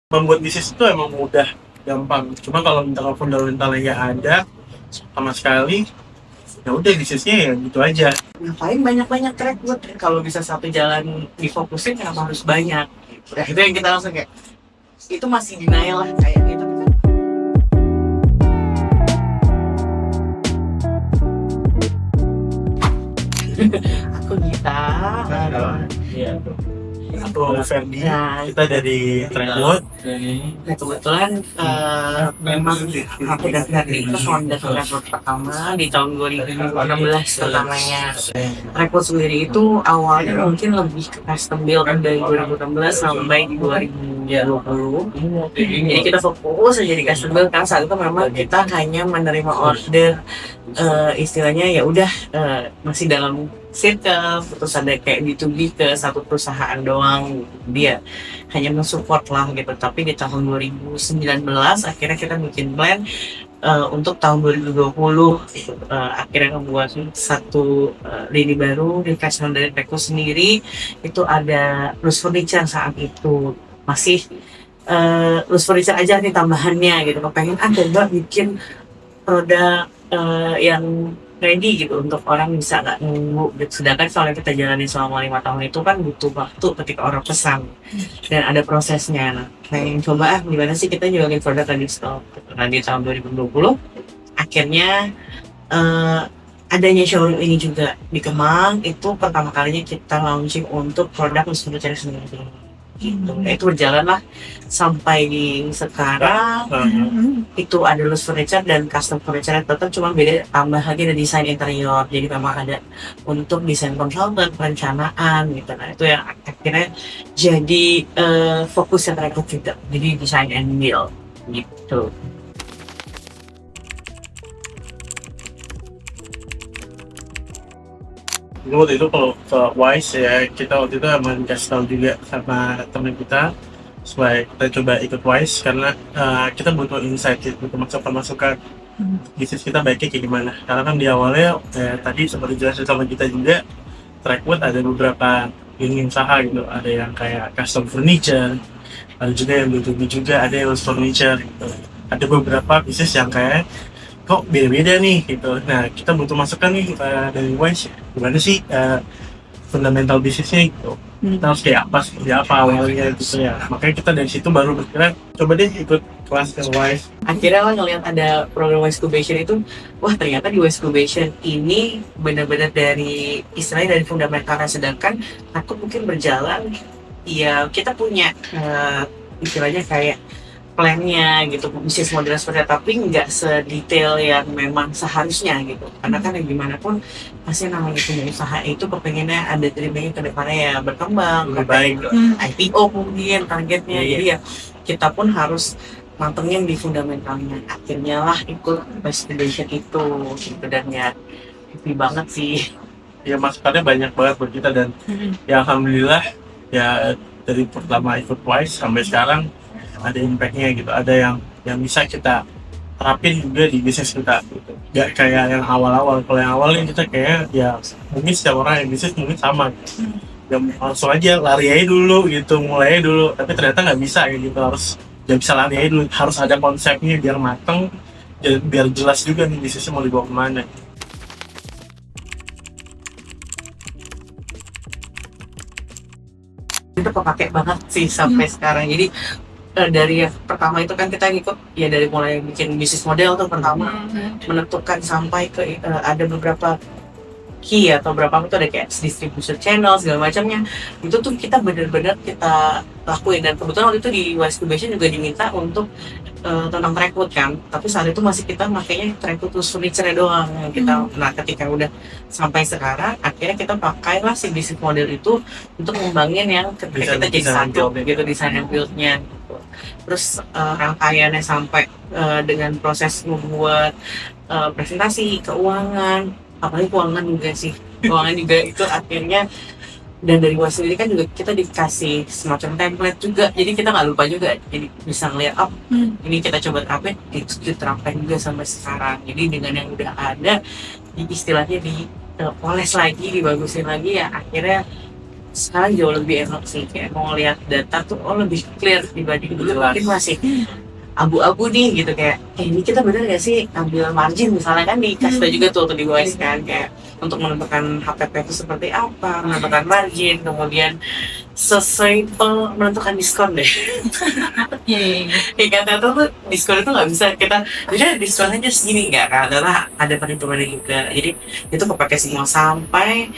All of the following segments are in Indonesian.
Membuat bisnis itu emang mudah, gampang. Cuma kalau misalkan fundamentalnya nggak ada sama sekali, ya udah bisnisnya ya gitu aja. Ngapain banyak-banyak track buat kalau bisa satu jalan difokusin kenapa harus banyak gitu. Nah, itu yang kita langsung kayak itu masih denial lah kayak gitu. Aku Gita. Iya. Aku Ferdi, Nah, kita dari Trendwood. nah kebetulan memang aku dan Ferdi itu founder Rekrut pertama di tahun 2016 pertamanya. Rekrut sendiri itu awalnya mungkin lebih ke custom build dari 2016 sampai 2020. Jadi kita fokus aja di custom build karena saat itu memang kita hanya menerima order istilahnya ya udah masih dalam circle, terus ada kayak B2B ke satu perusahaan doang, dia hanya mensupport lah gitu. Tapi di tahun 2019 akhirnya kita bikin plan untuk tahun 2020 akhirnya membuat satu lini baru di investment dari Peko sendiri. Itu ada Loose Furniture saat itu masih Loose Furniture aja nih tambahannya gitu. Pengen coba bikin produk yang ready gitu untuk orang bisa nggak nunggu gitu. Sedangkan kalau kita jalani selama 5 tahun itu kan butuh waktu ketika orang pesan dan ada prosesnya. Nah, pengen coba gimana sih kita jualin produk tadi stop. Nah di tahun 2020 akhirnya eh, adanya showroom ini juga di Kemang itu pertama kalinya kita launching untuk produk mesin cari sendiri gitu. Itu berjalan lah sampai di sekarang. Itu ada loose furniture dan custom furniture tetap cuma beda, tambah lagi ada desain interior, jadi memang ada untuk desain konsultan perencanaan gitu. Nah itu yang akhirnya jadi fokus yang mereka juga, jadi desain and build gitu. Jadi waktu itu kalau ke Wise ya, kita waktu itu emang kasih tahu juga sama teman kita supaya kita coba ikut Wise karena kita butuh insight, butuh masukan-masukan bisnis kita baiknya kayak gimana. Karena kan di awalnya tadi seperti jelasin sama kita juga, Trackwood ada beberapa unit usaha gitu, ada yang kayak custom furniture, ada juga yang B2B juga, ada yang furniture gitu. Ada beberapa bisnis yang kayak kok beda-beda nih gitu. Nah kita butuh masukan nih dari Wise, gimana sih fundamental bisnisnya gitu. Kita harus kayak apa, seperti apa awalnya gitu ya. Makanya kita dari situ baru berkira coba deh ikut kelas ke Wise. Akhirnya lah ngelihat ada program Wise Incubation itu, wah ternyata di Wise Incubation ini benar-benar dari istilahnya dari fundamentalnya, sedangkan aku mungkin berjalan ya kita punya istilahnya kayak plannya gitu, bisnis model seperti apa, tapi nggak sedetail yang memang seharusnya gitu. Karena kan yang gimana pun pasti namanya punya usaha itu kepengennya ada dreaming ke depannya ya berkembang, Lebih baik. IPO mungkin targetnya. Jadi ya kita pun harus mantengin di fundamentalnya. Akhirnya lah ikut investigation itu gitu, dan ya happy banget sih. Ya masukannya banyak banget buat kita dan ya alhamdulillah ya dari pertama ikut Wise sampai sekarang ada impactnya gitu, ada yang bisa kita terapin juga di bisnis kita gitu. Gak kayak yang awal-awal. Kalau yang awal kita kayak ya mungkin setiap orang yang bisnis mungkin sama gitu. Ya langsung aja lari aja dulu gitu, mulai aja dulu, tapi ternyata nggak bisa ya gitu, harus nggak bisa lari aja dulu, harus ada konsepnya biar mateng, biar jelas juga nih bisnisnya mau dibawa kemana. Itu kepake banget sih sampai sekarang. Jadi dari yang pertama itu kan kita ngikut ya dari mulai bikin bisnis model tuh pertama, menentukan sampai ke ada beberapa key atau berapa itu ada kayak distribution channel segala macamnya. Itu tuh kita benar-benar kita lakuin, dan kebetulan waktu itu di Wise Incubation juga diminta untuk tentang Trackwood kan, tapi saat itu masih kita makanya Trackwood terus furniture doang yang kita. Nah ketika udah sampai sekarang akhirnya kita pakailah si bisnis model itu untuk ngembangin yang ketika kita jadi satu gitu, desain and build-nya gitu. Terus rangkaiannya sampai dengan proses membuat presentasi keuangan, apalagi keuangan juga sih, keuangan juga itu akhirnya. Dan dari Wise sendiri kan juga kita dikasih semacam template juga, jadi kita nggak lupa juga, jadi bisa ngeliat ini kita coba terapin, diterapkan juga sampai sekarang. Jadi dengan yang udah ada istilahnya di poles lagi, dibagusin lagi, ya akhirnya sekarang jauh lebih enak sih, kayak mau lihat data tuh lebih clear dibanding dulu. Mungkin masih abu-abu nih gitu, kayak ini kita bener gak sih ambil margin misalnya, kan dikasih tau juga tuh waktu di Wise kan, kayak untuk menentukan HPP itu seperti apa, menentukan margin, kemudian sesimpel menentukan diskon deh. Kayak kata tuh diskon itu nggak bisa kita udah diskon aja segini, nggak kan, karena ada perhitungannya juga. Jadi itu kepake semua, sampai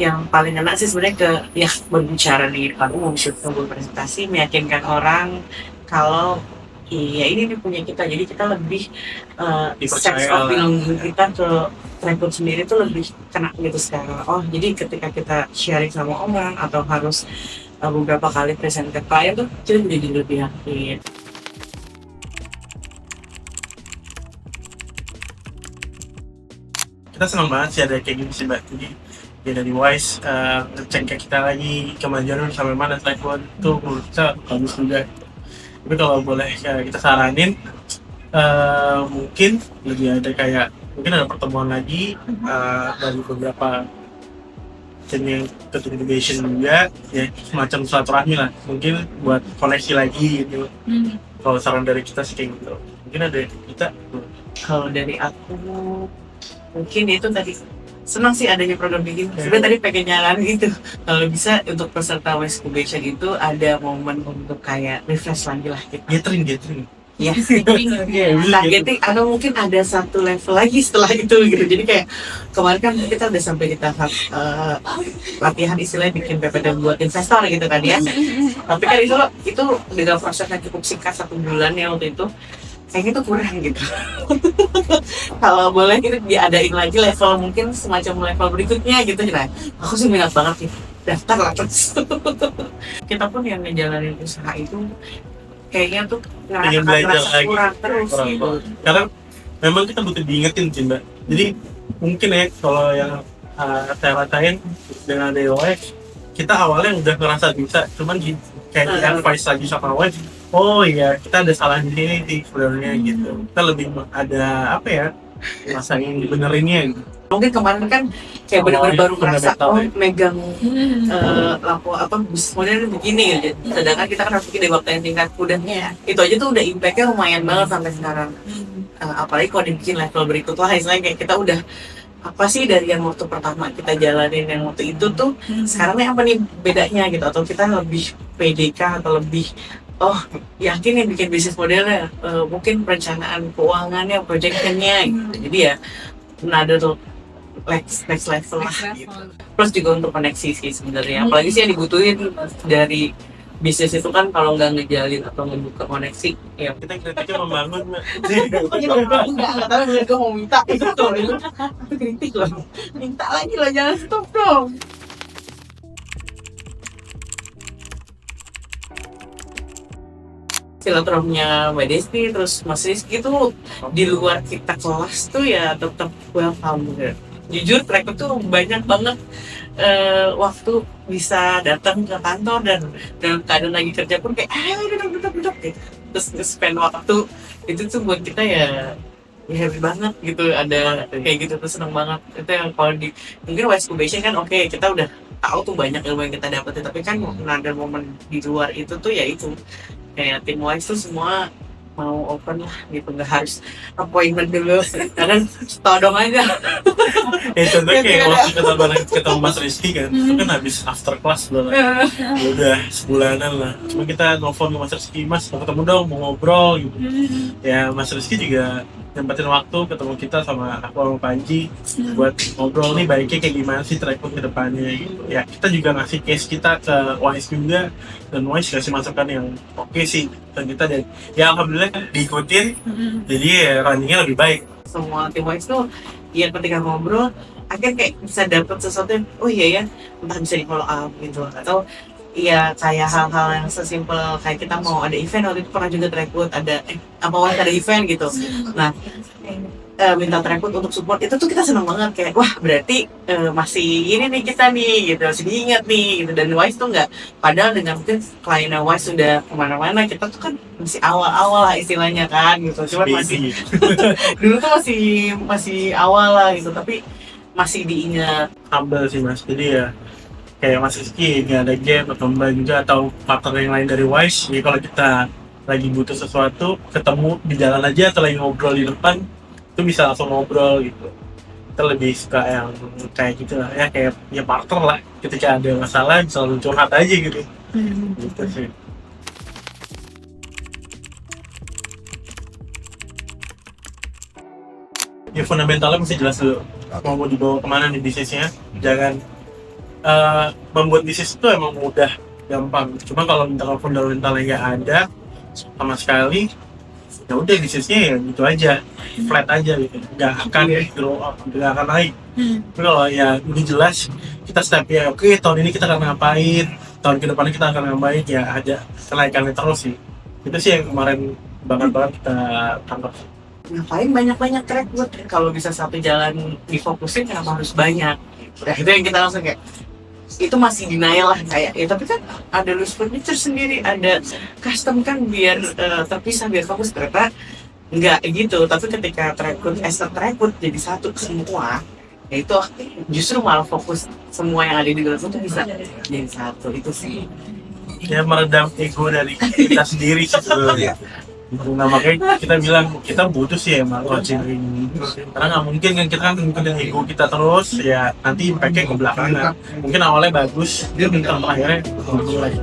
yang paling enak sih sebenarnya ke ya berbicara di depan umum, sebuah presentasi, meyakinkan orang kalau iya ini nih punya kita, jadi kita lebih sense Dipercaya of lah. belonging kita ke Trackpod sendiri tuh lebih kena gitu sekarang. Oh jadi ketika kita sharing sama orang atau harus beberapa kali present ke klien tuh kita jadi lebih yakin. Kita senang banget sih ada kayak gini sih Mbak. Jadi ya dari Wise ngecek ke kita lagi kemajuan sampai mana Trackpod tuh menurut kita bagus juga. Tapi kalau boleh kita saranin mungkin lebih ada kayak mungkin ada pertemuan lagi dari beberapa tim yang ikut innovation juga ya, semacam silaturahmi lah mungkin buat koneksi lagi gitu. Kalau saran dari kita sih kayak gitu, mungkin ada kita. Kalau dari aku mungkin itu tadi, senang sih adanya program kayak gini. Sebenarnya tadi pengen nyaranin gitu, kalau bisa untuk peserta West Incubation itu ada momen untuk kayak refresh lagi lah gitu. Gathering Ya, Iya, bisa targeting atau mungkin ada satu level lagi setelah itu gitu. Jadi kayak kemarin kan kita udah sampai di tahap latihan istilahnya bikin PPT buat investor gitu kan ya. Tapi kan itu dengan proses yang cukup singkat 1 bulan ya waktu itu, kayaknya tuh kurang gitu. Kalau boleh kita diadain lagi level mungkin semacam level berikutnya gitu. Nah, aku sih minat banget nih, daftar lah terus. Kita pun yang ngejalanin usaha itu kayaknya tuh Pengen belajar ngerasa lagi. kurang terus Kurang. gitu. Karena memang kita butuh diingetin sih Mbak. Jadi mungkin ya kalau yang saya rasain dengan DOX, kita awalnya udah ngerasa bisa, cuman kayak di advice lagi sama Wise, oh iya kita ada salah di sini sih sebenarnya gitu. Kita lebih ada apa ya, masa yang dibenerinnya gitu. Mungkin kemarin kan kayak benar-benar baru merasa megang lampu apa bisnis modelnya begini gitu. Sedangkan kita kan harus bikin di waktu yang tingkat udahnya. Itu aja tuh udah impactnya lumayan banget sampai sekarang. Apalagi kalau dibikin level berikut lah, istilahnya kayak kita udah apa sih dari yang waktu pertama kita jalanin yang waktu itu tuh sekarang nih apa nih bedanya gitu, atau kita lebih PDK atau lebih yakin nih bikin bisnis modelnya, mungkin perencanaan keuangannya, projectionnya gitu. Jadi ya ada tuh next level lah gitu. Plus juga untuk koneksi sih sebenarnya, apalagi sih yang dibutuhin dari bisnis itu kan, kalau nggak ngejalin atau membuka koneksi ya Kita kritiknya membangun Mbak. nggak tahu gue mau minta itu kritik loh, minta lagi lah, jangan stop dong. Silaturahminya Mbak Desti terus Mas Rizky tuh di luar kita kelas tuh ya tetap welcome gitu. Jujur Trackpod tuh banyak banget waktu bisa datang ke kantor dan dalam keadaan lagi kerja pun kayak duduk gitu. Terus spend waktu itu tuh buat kita ya happy banget gitu, ada kayak gitu tuh, seneng banget. Itu yang kalau di mungkin West Incubation kan oke, kita udah tahu tuh banyak ilmu yang kita dapetin, tapi kan ada momen di luar itu tuh ya itu kayak tim Wise tuh semua mau open lah gitu, nggak harus appointment dulu karena todong aja. Ya contohnya kayak waktu kita bareng ketemu Mas Rizky kan, itu kan habis after class banget. Ya udah sebulanan lah. Cuma kita nelfon ke Mas Rizky, Mas mau ketemu dong, mau ngobrol gitu. Ya Mas Rizky juga nyempetin waktu ketemu kita sama aku sama Panji buat ngobrol nih baiknya kayak gimana sih Trackpod ke depannya gitu. Ya kita juga ngasih case kita ke Wise juga, dan Wise kasih masukan yang oke sih, dan kita ya alhamdulillah diikutin, jadi ya runningnya lebih baik. Semua tim Wise tuh ya ketika ngobrol akhirnya kayak bisa dapet sesuatu yang oh iya ya, entah bisa di follow up gitu, atau iya kayak hal-hal yang sesimpel kayak kita mau ada event, waktu itu pernah juga Trackpod ada ada event gitu. Nah minta Trackpod untuk support, itu tuh kita seneng banget, kayak wah berarti masih ini nih kita nih gitu, masih diingat nih gitu. Dan Wise tuh nggak, padahal dengan mungkin kliennya Wise sudah kemana-mana, kita tuh kan masih awal-awal lah istilahnya kan gitu, cuman masih dulu tuh masih awal lah gitu, tapi masih diingat. Humble sih Mas, jadi ya kayak Mas Rizky nggak ada game atau Mbak juga atau partner yang lain dari Wise, jadi kalau kita lagi butuh sesuatu ketemu di jalan aja atau lagi ngobrol di depan itu bisa langsung ngobrol gitu. Kita lebih suka yang kayak gitu lah ya, kayak ya partner lah, ketika ada masalah bisa langsung curhat aja gitu. Gitu sih. Ya fundamentalnya mesti jelas dulu mau dibawa kemana nih bisnisnya. Jangan membuat bisnis itu emang mudah, gampang, cuma kalau misalkan fundamentalnya nggak ada sama sekali, ya udah bisnisnya ya gitu aja, flat aja gitu, nggak akan grow up, nggak akan naik. Tapi kalau ya ini jelas kita step ya, oke tahun ini kita akan ngapain, tahun ke depan kita akan ngapain, ya ada kenaikannya terus sih. Itu sih yang kemarin banget kita tangkap. Ngapain banyak-banyak track buat kalau bisa satu jalan difokusin kenapa harus banyak. Udah itu yang kita langsung kayak itu masih denial lah kayak ya, tapi kan ada loose furniture sendiri, ada custom kan biar terpisah biar fokus. Ternyata nggak gitu, tapi ketika Trackwood Trackwood jadi satu semua, ya itu justru malah fokus semua yang ada di dalam itu bisa jadi satu. Itu sih Ya meredam ego dari kita sendiri sih sebenarnya. Nah makanya kita bilang kita butuh sih emang coaching ini, karena nggak mungkin kan kita kan ngikutin ego kita terus, ya nanti impactnya ke belakang. Mungkin awalnya bagus, dia minta akhirnya turun lagi.